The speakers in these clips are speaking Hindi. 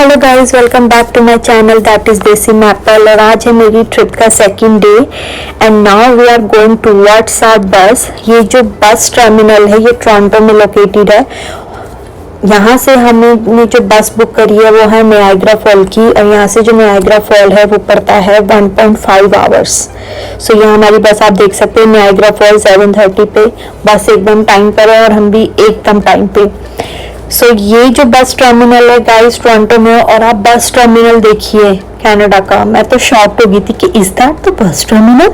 Hello guys, welcome back to my channel that is Desi maple. और आज है मेरी ट्रिप का second day and now we are going towards our bus. ये जो बस टर्मिनल है ये टोरंटो में लोकेटेड है। यहाँ से हमने जो बस बुक करी है वो है नायग्रा फॉल की, और यहाँ से जो नायग्रा फॉल है वो पड़ता है 1.5 आवर्स। सो यहाँ हमारी बस आप देख सकते हैं नायग्रा फॉल 7:30 पे। बस एकदम टाइम पर है और हम भी एकदम टाइम पे। सो ये जो बस टर्मिनल है गाइस टोरंटो में, और आप बस टर्मिनल देखिए कनाडा का, मैं तो शॉक्ड हो गई थी कि is that the bus terminal.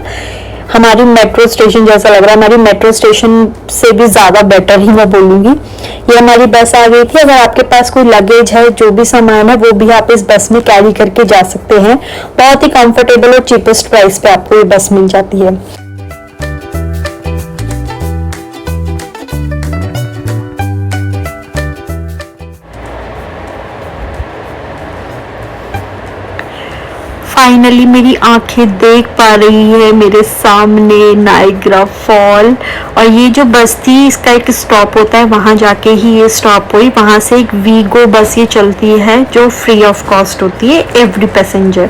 हमारी मेट्रो स्टेशन जैसा लग रहा है, हमारी मेट्रो स्टेशन से भी ज़्यादा बेटर ही मैं बोलूँगी। ये हमारी बस आ गई थी। अगर आपके पास कोई लगेज है, जो भी सामान है, वो भी आप इस बस में कैरी करके जा सकते हैं। बहुत ही कंफर्टेबल और चीपेस्ट प्राइस पे आपको ये बस मिल जाती है। फाइनली मेरी आंखें देख पा रही है मेरे सामने नायग्रा फॉल। और ये जो बस थी इसका एक स्टॉप होता है, वहाँ जाके ही ये स्टॉप हुई। वहाँ से एक वीगो बस ये चलती है जो फ्री ऑफ कॉस्ट होती है एवरी पैसेंजर।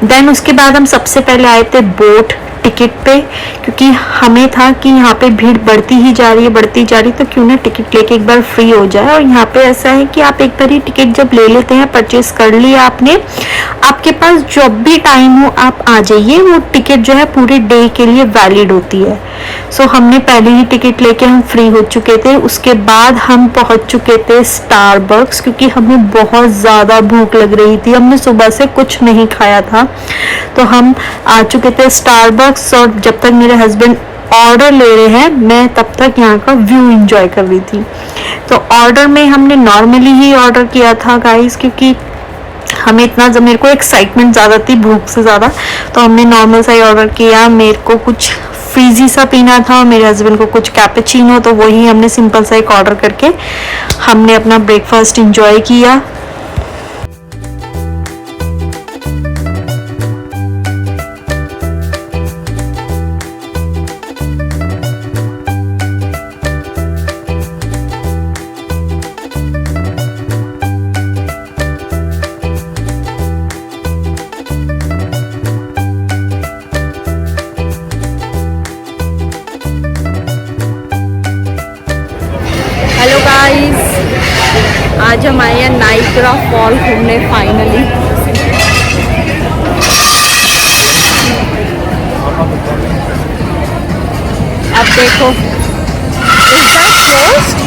देन उसके बाद हम सबसे पहले आए थे बोट टिकट पे, क्योंकि हमें था कि यहाँ पे भीड़ बढ़ती ही जा रही है तो क्यों ना टिकट लेके एक बार फ्री हो जाए। और यहाँ पे ऐसा है कि आप एक बार ही टिकट जब ले लेते हैं, परचेस कर लिया आपने, आपके पास जब भी टाइम हो आप आ जाइए। वो टिकट जो है पूरे डे के लिए वैलिड होती है। सो हमने पहले ही टिकट लेके हम फ्री हो चुके थे। उसके बाद हम पहुँच चुके थे स्टारबक्स, क्योंकि हमें बहुत ज़्यादा भूख लग रही थी। हमने सुबह से कुछ नहीं खाया था, तो हम आ चुके थे स्टारबक्स। और जब तक मेरे हस्बैंड ऑर्डर ले रहे हैं, मैं तब तक यहाँ का व्यू एंजॉय कर रही थी। तो ऑर्डर में हमने नॉर्मली ही ऑर्डर किया था गाइस, क्योंकि हमें इतना मेरे को एक्साइटमेंट ज़्यादा थी भूख से ज़्यादा, तो हमने नॉर्मल सा ही ऑर्डर किया। मेरे को कुछ फ्रीजी सा पीना था और मेरे हस्बैंड को कुछ कैपेचिनो, तो वही हमने सिंपल सा एक ऑर्डर करके हमने अपना ब्रेकफास्ट एंजॉय किया। हेलो गाइस, आज हम आए हैं नायग्रा फॉल घूमने फाइनली। अब देखो, इज दैट क्लोज्ड?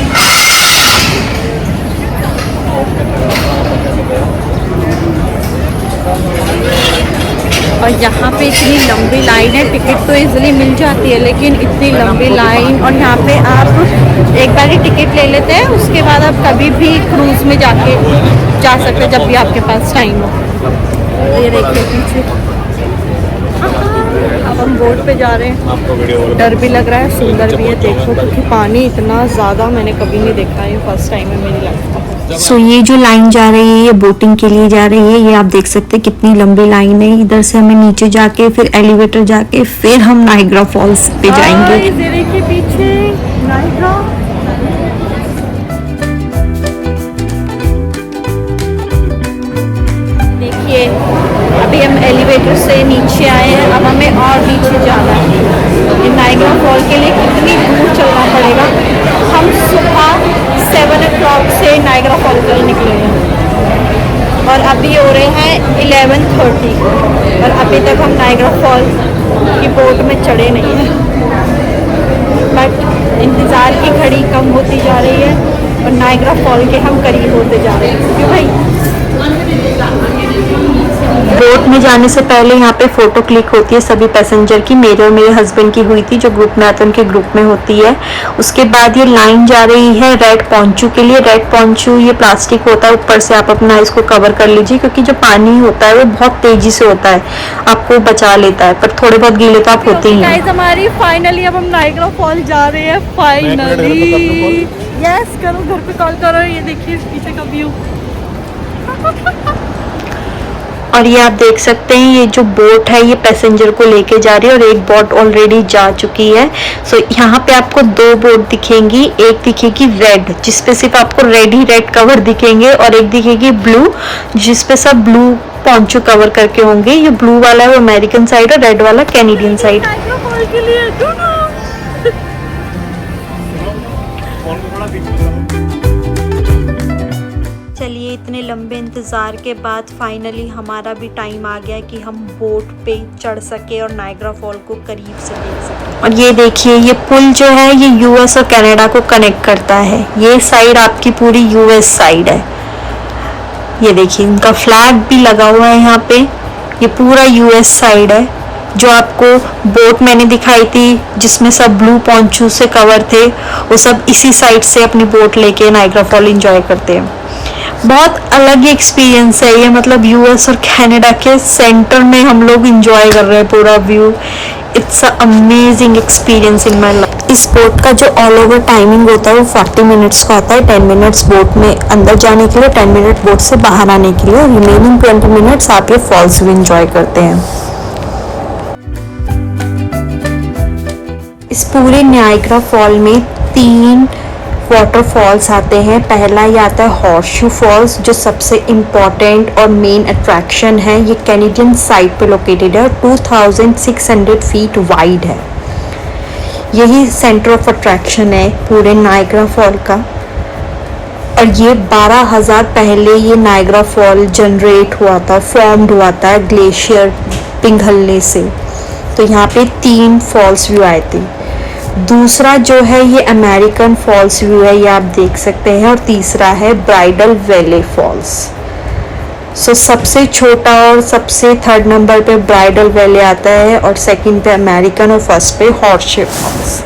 और यहाँ पे इतनी लंबी लाइन है। टिकट तो इजीली मिल जाती है, लेकिन इतनी लंबी लाइन। और यहाँ पे आप एक बार ही टिकट ले लेते हैं, उसके बाद आप कभी भी क्रूज़ में जा सकते हैं जब भी आपके पास टाइम हो। ये देखिए पीछे, अब हम बोट पे जा रहे हैं। डर भी लग रहा है, सुंदर भी है देखो, क्योंकि पानी इतना ज़्यादा मैंने कभी नहीं देखा है। फर्स्ट टाइम है मेरी लाइफ का। सो ये जो लाइन जा रही है ये बोटिंग के लिए जा रही है। ये आप देख सकते हैं कितनी लंबी लाइन है। इधर से हमें नीचे जाके फिर एलिवेटर जाके फिर हम नायग्रा फॉल्स पे जाएंगे। देखिए पीछे नायग्रा। देखिए अभी हम एलिवेटर से नीचे आए हैं, अब हमें और नीचे जाना है। ये नायग्रा फॉल के लिए कितनी दूर चलना पड़ेगा। हम सुबह 7 o'clock से नायग्रा फॉल के लिए निकले हैं और अभी हो रहे हैं 11:30, और अभी तक हम नायग्रा फॉल की बोट में चढ़े नहीं हैं। बट इंतज़ार की घड़ी कम होती जा रही है और नायग्रा फॉल के हम करीब होते जा रहे हैं। क्यों भाई? बोट में जाने से पहले यहाँ पे फोटो क्लिक होती है सभी पैसेंजर की। मेरे और मेरे हस्बैंड की हुई थी, जो ग्रुप में आते हैं उनके ग्रुप में होती है। उसके बाद ये लाइन जा रही है रेड पोंचू के लिए। रेड पोंचू ये प्लास्टिक होता है, ऊपर से आप अपना इसको कवर कर लीजिए, क्योंकि जो पानी होता है वो बहुत तेजी से होता है, आपको बचा लेता है, पर थोड़े बहुत गीले तो आप होते ही हैं। हमारी फाइनली अब हम नायग्रा फॉल जा रहे हैं फाइनली। यस करो, घर पे कॉल करो। ये देखिए पीछे का व्यू। और ये आप देख सकते हैं ये जो बोट है ये पैसेंजर को लेके जा रही है और एक बोट ऑलरेडी जा चुकी है। सो यहाँ पे आपको दो बोट दिखेंगी, एक दिखेगी रेड जिसपे सिर्फ आपको रेड ही रेड कवर दिखेंगे और एक दिखेगी ब्लू जिसपे सब ब्लू पॉन्चो कवर करके होंगे। ये ब्लू वाला है वो अमेरिकन साइड और रेड वाला कैनेडियन साइड। चलिए इतने लंबे इंतज़ार के बाद फाइनली हमारा भी टाइम आ गया कि हम बोट पे चढ़ सके और नायग्रा फॉल को करीब से देख सके। और ये देखिए ये पुल जो है ये यूएस और कनाडा को कनेक्ट करता है। ये साइड आपकी पूरी यूएस साइड है। ये देखिए इनका फ्लैग भी लगा हुआ है यहाँ पे। ये पूरा यूएस साइड है। जो आपको बोट मैंने दिखाई थी जिसमें सब ब्लू पॉन्चो से कवर थे वो सब इसी साइड से अपनी बोट लेके नायग्रा फॉल एंजॉय करते हैं। बहुत अलग ही एक्सपीरियंस है ये, मतलब यूएस और कनाडा के सेंटर में हम लोग एंजॉय कर रहे हैं पूरा view. It's a amazing experience in my life. इस बोट का जो ऑल ओवर टाइमिंग होता है वो 40 मिनट्स का होता है। 10 मिनट्स बोट में अंदर जाने के लिए, 10 मिनट बोट से बाहर आने के लिए, रिमेनिंग 20 मिनट्स आप ये फॉल्स भी एंजॉय करते हैं। इस पूरे नायग्रा फॉल में 3 वाटरफॉल्स आते हैं। पहला ये आता है हॉर्सशू फॉल्स जो सबसे इम्पॉर्टेंट और मेन अट्रैक्शन है। ये कैनेडियन साइड पे लोकेटेड है, 2600 फीट वाइड है। यही सेंटर ऑफ अट्रैक्शन है पूरे नायग्रा फॉल का। और ये 12,000 पहले ये नायग्रा फॉल जनरेट हुआ था, फॉर्म्ड हुआ था ग्लेशियर पिघलने से। तो यहाँ पे 3 फॉल्स व्यू आए थे। दूसरा जो है ये अमेरिकन फॉल्स व्यू है, ये आप देख सकते हैं। और तीसरा है ब्राइडल वैली फॉल्स। सो सबसे छोटा और सबसे 3rd नंबर पे ब्राइडल वैली आता है और 2nd पे अमेरिकन और 1st पे हॉर्सशू फॉल्स।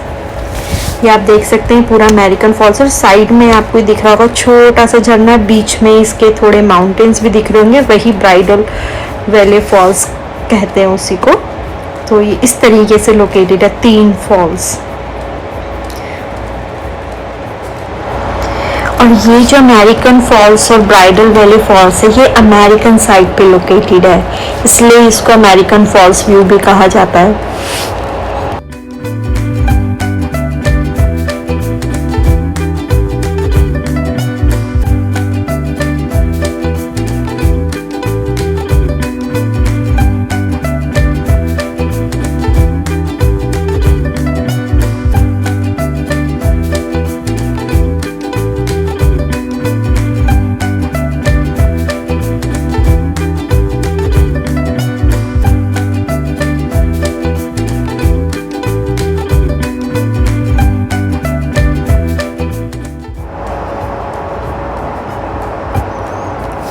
ये आप देख सकते हैं पूरा अमेरिकन फॉल्स और साइड में आपको दिख रहा होगा छोटा सा झरना, बीच में इसके थोड़े माउंटेन्स भी दिख रहे होंगे, वही ब्राइडल वैली फॉल्स कहते हैं उसी को। तो ये इस तरीके से लोकेटेड है 3 फॉल्स। और ये जो अमेरिकन फॉल्स और ब्राइडल वैली फॉल्स है ये अमेरिकन साइड पे लोकेटेड है, इसलिए इसको अमेरिकन फॉल्स व्यू भी कहा जाता है।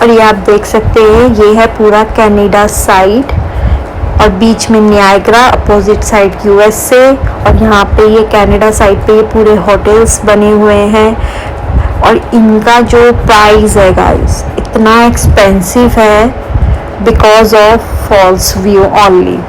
और ये आप देख सकते हैं ये है पूरा कनाडा साइड और बीच में नायग्रा, अपोजिट साइड यूएस से। और यहाँ पे ये कनाडा साइड पे ये पूरे होटल्स बने हुए हैं। और इनका जो प्राइस है गाइस इतना एक्सपेंसिव है because of falls view only.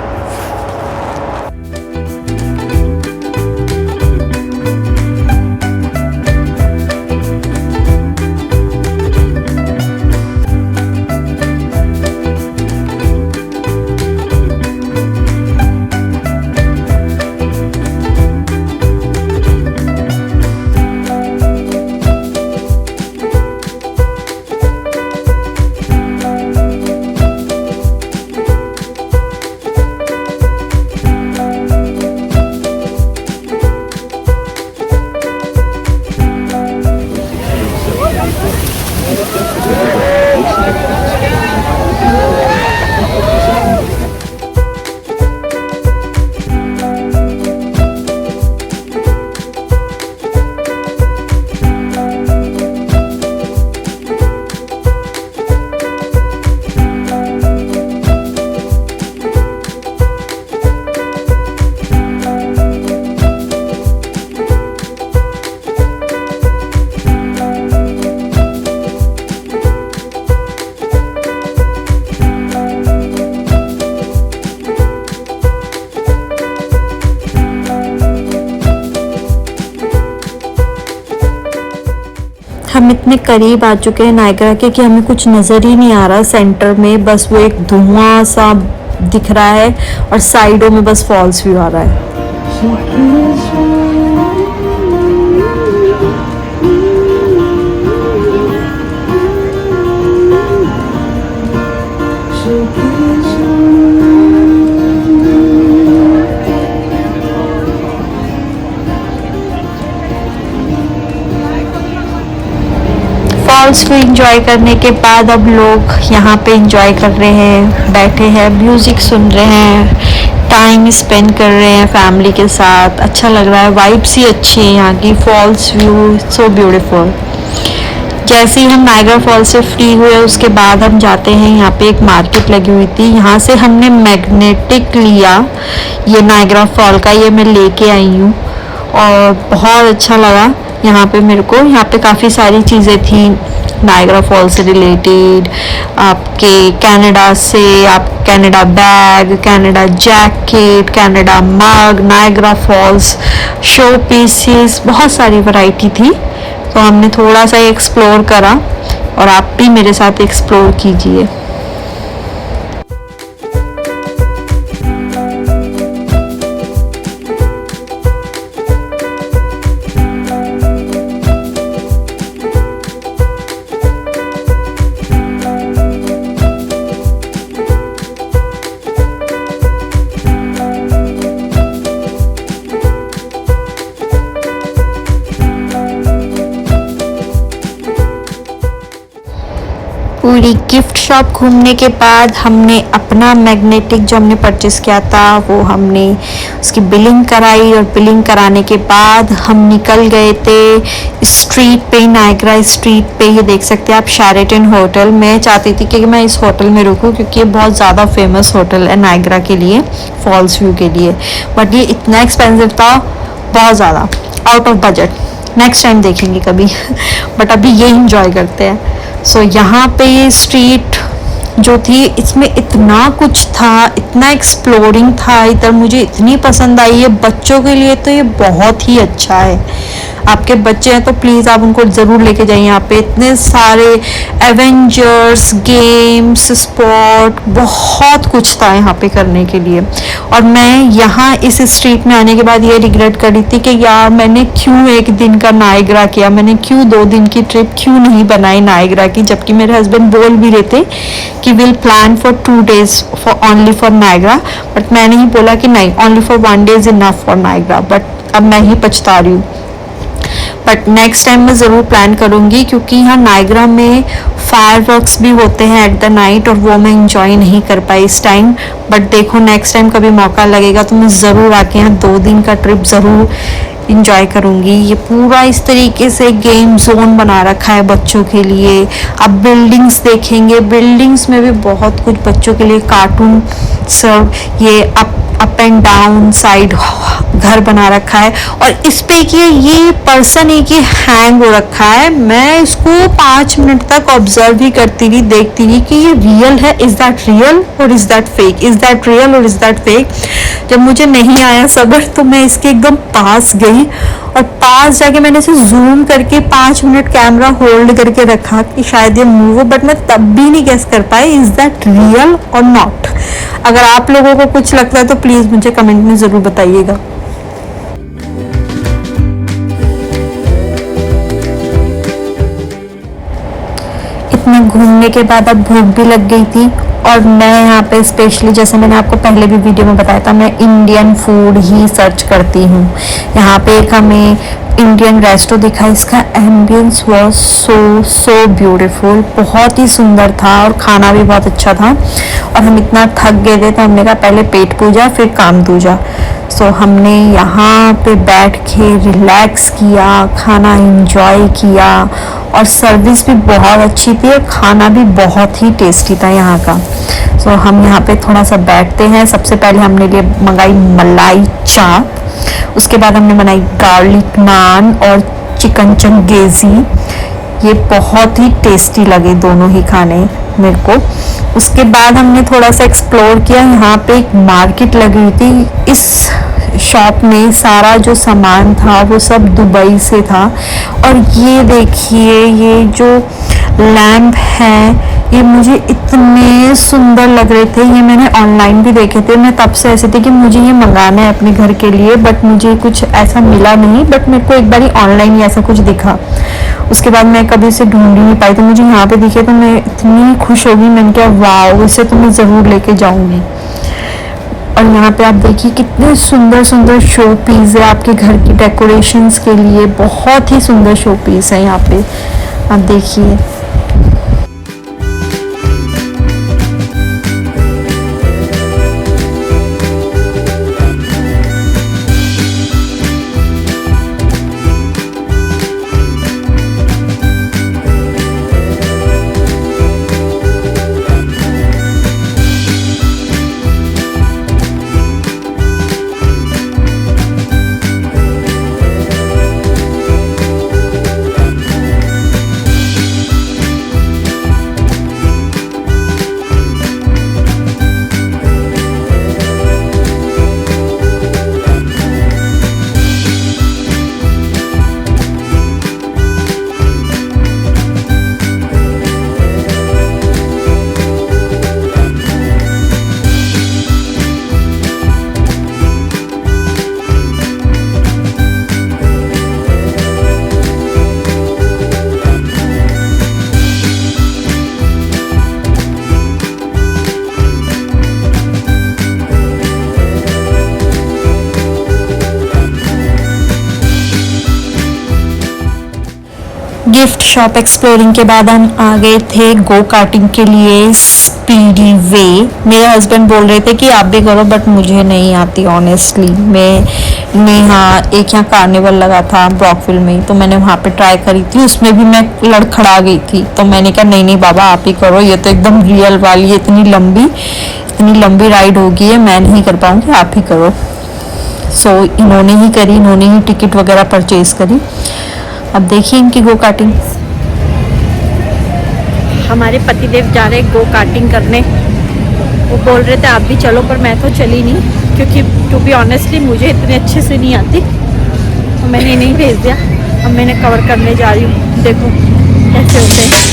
हम इतने करीब आ चुके हैं नायग्रा के कि हमें कुछ नज़र ही नहीं आ रहा सेंटर में, बस वो एक धुआं सा दिख रहा है और साइडों में बस फॉल्स व्यू आ रहा है। फॉल्स को एंजॉय करने के बाद अब लोग यहाँ पे एंजॉय कर रहे हैं, बैठे हैं, म्यूज़िक सुन रहे हैं, टाइम स्पेंड कर रहे हैं फैमिली के साथ। अच्छा लग रहा है, वाइब्स ही अच्छी है यहाँ की, फॉल्स व्यू सो ब्यूटीफुल। जैसे ही हम नायग्रा फॉल से फ्री हुए उसके बाद हम जाते हैं, यहाँ पे एक मार्केट लगी हुई थी, यहाँ से हमने मैग्नेटिक लिया, ये नायग्रा फॉल का, ये मैं लेके आई हूँ और बहुत अच्छा लगा यहाँ पे मेरे को। यहाँ पे काफ़ी सारी चीज़ें थी नायग्रा फॉल से रिलेटेड, आपके कनाडा से, आप Canada bag, Canada jacket, Canada mug, Niagara falls show pieces, बहुत सारी वैरायटी थी। तो हमने थोड़ा सा एक्सप्लोर करा और आप भी मेरे साथ एक्सप्लोर कीजिए। पूरी गिफ्ट शॉप घूमने के बाद हमने अपना मैग्नेटिक जो हमने परचेस किया था वो हमने उसकी बिलिंग कराई और बिलिंग कराने के बाद हम निकल गए थे स्ट्रीट पे, नायग्रा स्ट्रीट पे। ये देख सकते हैं आप शेरेटन होटल। मैं चाहती थी कि मैं इस होटल में रुकूं क्योंकि ये बहुत ज़्यादा फेमस होटल है नायग्रा के लिए, फॉल्स व्यू के लिए, बट ये इतना एक्सपेंसिव था, बहुत ज़्यादा out of budget. Next time देखेंगे कभी बट अभी ये इंजॉय करते हैं। सो यहाँ पे ये स्ट्रीट जो थी इसमें इतना कुछ था, इतना एक्सप्लोरिंग था, इधर मुझे इतनी पसंद आई है। बच्चों के लिए तो ये बहुत ही अच्छा है। आपके बच्चे हैं तो प्लीज़ आप उनको ज़रूर लेके जाइए। यहाँ पे इतने सारे एवेंजर्स, गेम्स, स्पोर्ट, बहुत कुछ था यहाँ पे करने के लिए। और मैं यहाँ इस स्ट्रीट में आने के बाद ये रिग्रेट कर रही थी कि यार मैंने क्यों एक दिन का नायग्रा किया, मैंने क्यों 2 दिन की ट्रिप क्यों नहीं बनाई नायग्रा की, जबकि मेरे हस्बैंड बोल भी रहे थे कि will plan for 2 days for only for Niagara, but मैंने ही बोला कि नहीं, only for 1 day is enough for Niagara. But अब मैं ही पछता रही हूँ। बट नेक्स्ट टाइम मैं ज़रूर प्लान करूँगी क्योंकि यहाँ नायग्रा में फायरवर्क्स भी होते हैं एट द नाइट और वो मैं इंजॉय नहीं कर पाई इस टाइम। बट देखो नेक्स्ट टाइम कभी मौका लगेगा तो मैं ज़रूर आके यहाँ 2 दिन का ट्रिप ज़रूर इंजॉय करूँगी। ये पूरा इस तरीके से गेम जोन बना रखा है बच्चों के लिए। आप बिल्डिंग्स देखेंगे, बिल्डिंग्स में भी बहुत कुछ बच्चों के लिए, कार्टून सब, ये अप एंड डाउन साइड घर बना रखा है। और इस पे ये पर्सन एक ही हैंग हो रखा है। मैं इसको 5 मिनट तक ऑब्जर्व ही करती रही, देखती रही कि ये रियल है, इज दैट रियल और is that fake, is that real और इज दैट फेक। जब मुझे नहीं आया सब्र तो मैं इसके एकदम पास गई और पास जाके मैंने इसे जूम करके 5 मिनट कैमरा होल्ड करके रखा कि शायद ये मूव हो, बट मैं तब भी नहीं गेस कर पाई इज दैट रियल और नॉट। अगर आप लोगों को कुछ लगता है तो प्लीज़ मुझे कमेंट में ज़रूर बताइएगा। इतना घूमने के बाद अब भूख भी लग गई थी और मैं यहाँ पे स्पेशली, जैसे मैंने आपको पहले भी वीडियो में बताया था, मैं इंडियन फूड ही सर्च करती हूँ। यहाँ पे एक हमें इंडियन रेस्टो दिखा, इसका एम्बियंस वाज सो ब्यूटीफुल, बहुत ही सुंदर था और खाना भी बहुत अच्छा था। और हम इतना थक गए थे तो हमने कहा पहले पेट पूजा फिर काम दूजा। सो हमने यहाँ पे बैठ के रिलैक्स किया, खाना एंजॉय किया और सर्विस भी बहुत अच्छी थी और खाना भी बहुत ही टेस्टी था यहाँ का। सो हम यहाँ पे थोड़ा सा बैठते हैं। सबसे पहले हमने लिए मंगाई मलाई चाप, उसके बाद हमने बनाई गार्लिक नान और चिकन चंगेज़ी। ये बहुत ही टेस्टी लगे दोनों ही खाने मेरे को। उसके बाद हमने थोड़ा सा एक्सप्लोर किया। यहाँ पे एक मार्केट लगी हुई थी, इस शॉप में सारा जो सामान था वो सब दुबई से था। और ये देखिए ये जो लैम्प है ये मुझे इतने सुंदर लग रहे थे। ये मैंने ऑनलाइन भी देखे थे, मैं तब से ऐसे थी कि मुझे ये मंगाना है अपने घर के लिए, बट मुझे कुछ ऐसा मिला नहीं। बट मेरे को एक बार ऑनलाइन ही ऐसा कुछ दिखा, उसके बाद मैं कभी इसे ढूंढ ही नहीं पाई। तो मुझे यहाँ पे दिखे तो मैं इतनी खुश हो गई, मैंने कहा वाओ इसे तो मैं ज़रूर लेके जाऊँगी। और यहाँ पे आप देखिए कितने सुंदर सुंदर शो पीस है आपके घर की डेकोरेशंस के लिए, बहुत ही सुंदर शो पीस है यहाँ पे, आप देखिए। गिफ्ट शॉप एक्सप्लोरिंग के बाद हम आ गए थे गो कार्टिंग के लिए स्पीडी वे। मेरे हस्बैंड बोल रहे थे कि आप भी करो, बट मुझे नहीं आती ऑनेस्टली। मैंने हाँ एक यहाँ कार्निवल लगा था ब्रॉकविल में, तो मैंने वहाँ पे ट्राई करी थी, उसमें भी मैं लड़खड़ा गई थी। तो मैंने कहा नहीं नहीं बाबा आप ही करो, ये तो एकदम रियल वाली है, इतनी लंबी राइड होगी है, मैं नहीं कर पाऊँगी, आप ही करो। सो इन्होंने ही करी, इन्होंने ही टिकट वगैरह परचेज करी। अब देखिए इनकी गो कार्टिंग। हमारे पतिदेव जा रहे गो कार्टिंग करने, वो बोल रहे थे आप भी चलो, पर मैं तो चली नहीं क्योंकि टू बी ऑनेस्टली मुझे इतने अच्छे से नहीं आती, तो मैंने नहीं भेज दिया। अब मैंने कवर करने जा रही हूँ, देखो कैसे होते हैं।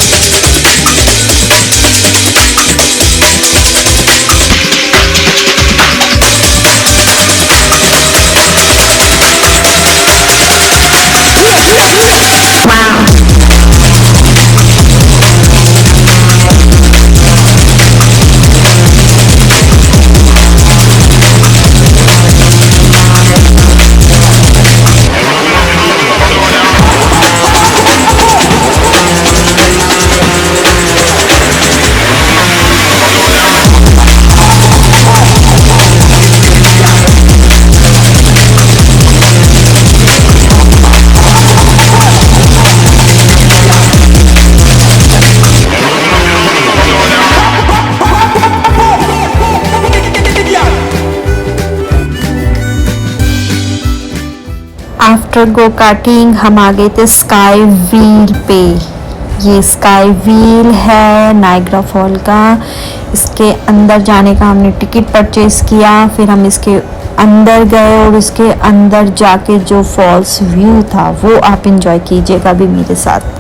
आफ्टर गो कार्टिंग हम आ गए थे स्काई व्हील पे। ये स्काई व्हील है नायग्रा फॉल का। इसके अंदर जाने का हमने टिकट परचेज किया, फिर हम इसके अंदर गए और इसके अंदर जाके जो फॉल्स व्यू था वो आप इंजॉय कीजिएगा भी मेरे साथ।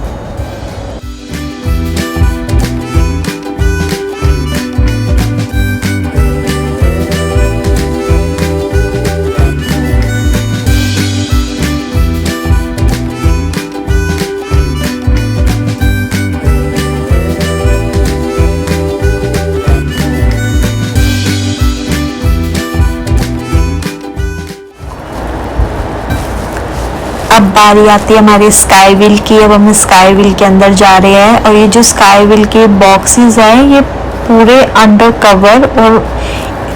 अब बारी आती है हमारी स्काई व्हील की। अब हम स्काई व्हील के अंदर जा रहे हैं और ये जो स्काई व्हील के बॉक्सेस हैं ये पूरे अंडर कवर और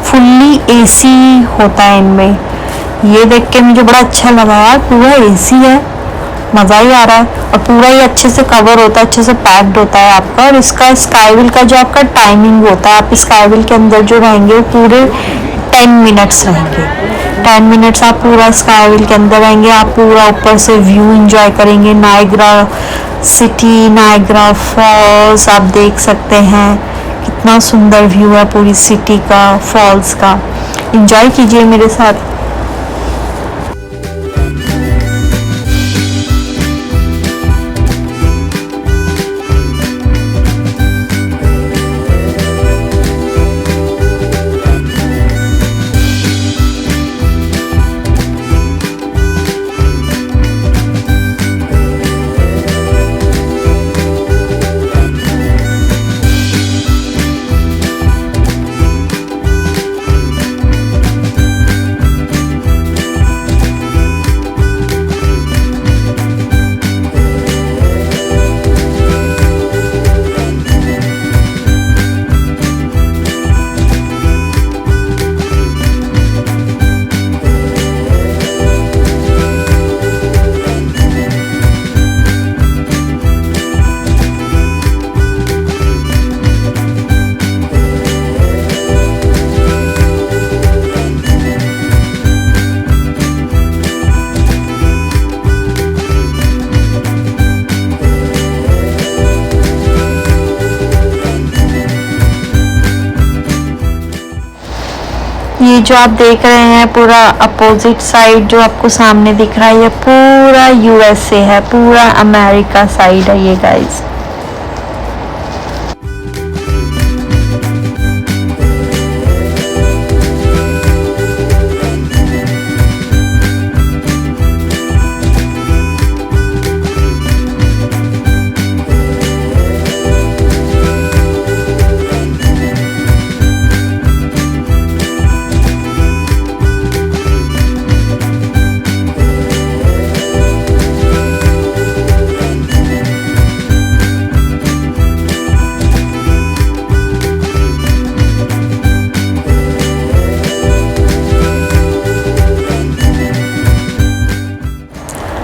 फुल्ली एसी होता है इनमें। ये देख के मुझे बड़ा अच्छा लगा यार, पूरा एसी है, मज़ा ही आ रहा है और पूरा ही अच्छे से कवर होता है, अच्छे से पैक्ड होता है आपका। और इसका स्काई व्हील का जो आपका टाइमिंग होता है, आप स्काई व्हील के अंदर जो रहेंगे वो पूरे 10 मिनट्स रहेंगे। 10 मिनट्स आप पूरा स्काई व्हील के अंदर रहेंगे, आप पूरा ऊपर से व्यू एंजॉय करेंगे। नायग्रा सिटी, नायग्रा फॉल्स आप देख सकते हैं, कितना सुंदर व्यू है पूरी सिटी का, फॉल्स का। एंजॉय कीजिए मेरे साथ। ये जो आप देख रहे हैं पूरा अपोजिट साइड जो आपको सामने दिख रहा है, ये पूरा यूएसए है, पूरा अमेरिका साइड है ये गाइस।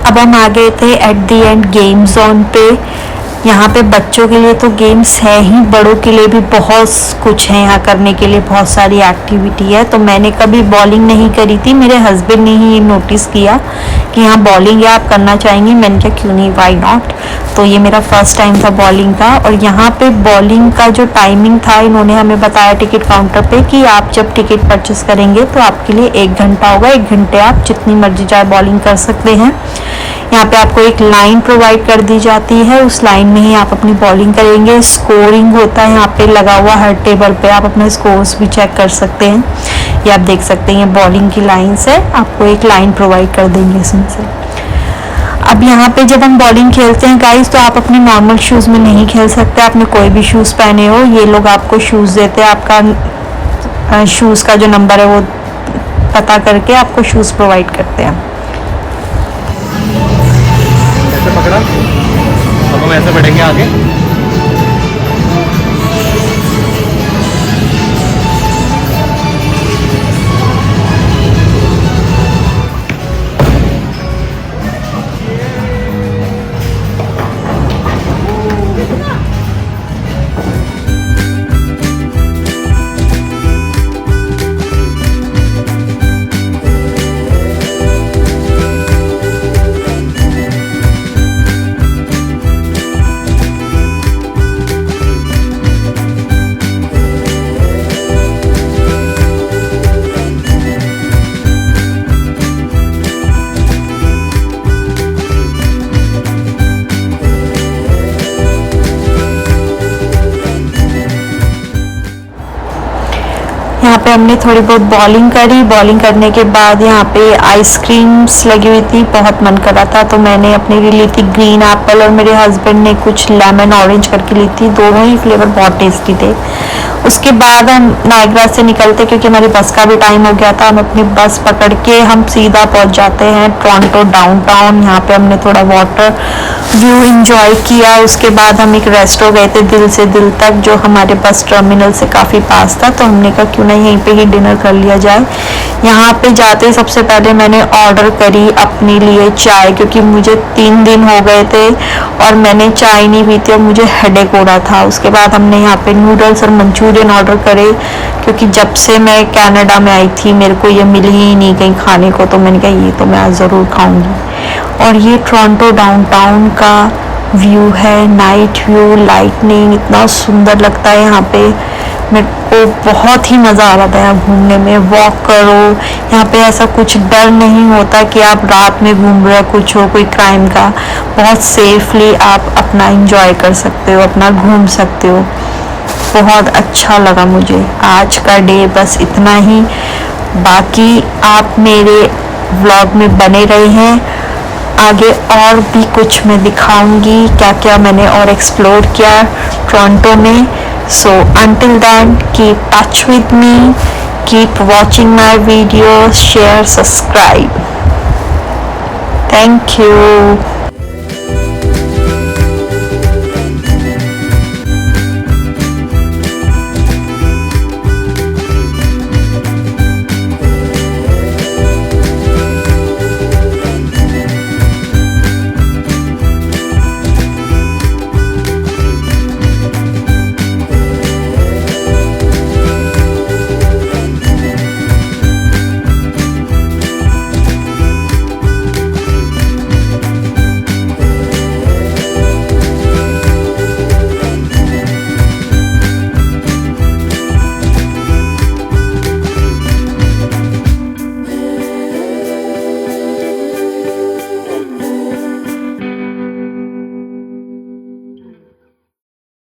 अब हम आ गए थे at the end game zone पे। यहाँ पे बच्चों के लिए तो गेम्स है ही, बड़ों के लिए भी बहुत कुछ है यहाँ करने के लिए, बहुत सारी एक्टिविटी है। तो मैंने कभी बॉलिंग नहीं करी थी, मेरे हस्बैंड ने ही नोटिस किया कि यहाँ बॉलिंग है, आप करना चाहेंगी। मैंने कहा क्यों नहीं, वाई नॉट। तो ये मेरा फर्स्ट टाइम था बॉलिंग का। और यहाँ पे बॉलिंग का जो टाइमिंग था इन्होंने हमें बताया टिकट काउंटर पे कि आप जब टिकट परचेस करेंगे तो आपके लिए 1 घंटा होगा, 1 घंटे आप जितनी मर्जी चाहे बॉलिंग कर सकते हैं। यहाँ पे आपको एक लाइन प्रोवाइड कर दी जाती है, उस लाइन में ही आप अपनी बॉलिंग करेंगे। स्कोरिंग होता है यहाँ पे लगा हुआ, हर टेबल पे आप अपने स्कोर्स भी चेक कर सकते हैं। ये आप देख सकते हैं, ये बॉलिंग की लाइन्स है, आपको एक लाइन प्रोवाइड कर देंगे इसमें से। अब यहाँ पे जब हम बॉलिंग खेलते हैं गाइस, तो आप अपने नॉर्मल शूज़ में नहीं खेल सकते, आपने कोई भी शूज़ पहने हो। ये लोग आपको शूज़ देते हैं, आपका शूज़ का जो नंबर है वो पता करके आपको शूज़ प्रोवाइड करते हैं। ऐसे पकड़ा, अब हम ऐसे बढ़ेंगे आगे। यहाँ पे हमने थोड़ी बहुत बॉलिंग करी। बॉलिंग करने के बाद यहाँ पे आइसक्रीम्स लगी हुई थी, बहुत मन कर रहा था तो मैंने अपने लिए ली थी ग्रीन एप्पल और मेरे हस्बैंड ने कुछ लेमन ऑरेंज करके ली थी। दोनों ही फ्लेवर बहुत टेस्टी थे। उसके बाद हम नायग्रा से निकलते क्योंकि हमारी बस का भी टाइम हो गया था। हम अपनी बस पकड़ के हम सीधा पहुँच जाते हैं टोरंटो डाउनटाउन। यहाँ पे हमने थोड़ा वाटर व्यू इंजॉय किया। उसके बाद हम एक रेस्टोरेंट गए थे दिल से दिल तक, जो हमारे बस टर्मिनल से काफ़ी पास था, तो हमने कहा क्यों नहीं यहीं पे ही डिनर कर लिया जाए। यहाँ पे जाते सबसे पहले मैंने ऑर्डर करी अपने लिए चाय, क्योंकि मुझे 3 दिन हो गए थे और मैंने चाय नहीं पी थी और मुझे हेडेक हो रहा था। उसके बाद हमने यहाँ पे नूडल्स और मंचूरियन ऑर्डर करे, क्योंकि जब से मैं कनाडा में आई थी मेरे को ये मिली ही नहीं कहीं खाने को, तो मैंने कहा ये तो मैं आज ज़रूर खाऊंगी। और ये टोरंटो डाउनटाउन का व्यू है, नाइट व्यू, लाइटनिंग, इतना सुंदर लगता है यहाँ पे। मेरे को बहुत ही मज़ा आ रहा था यहाँ घूमने में। वॉक करो, यहाँ पे ऐसा कुछ डर नहीं होता कि आप रात में घूम रहे हो, कुछ हो कोई क्राइम का। बहुत सेफली आप अपना एंजॉय कर सकते हो, अपना घूम सकते हो। बहुत अच्छा लगा मुझे आज का डे। बस इतना ही, बाकी आप मेरे व्लॉग में बने रहे हैं, आगे और भी कुछ मैं दिखाऊंगी क्या क्या मैंने और एक्सप्लोर किया टोरंटो में। So until then, keep touch with me, keep watching my videos, share, subscribe. Thank you.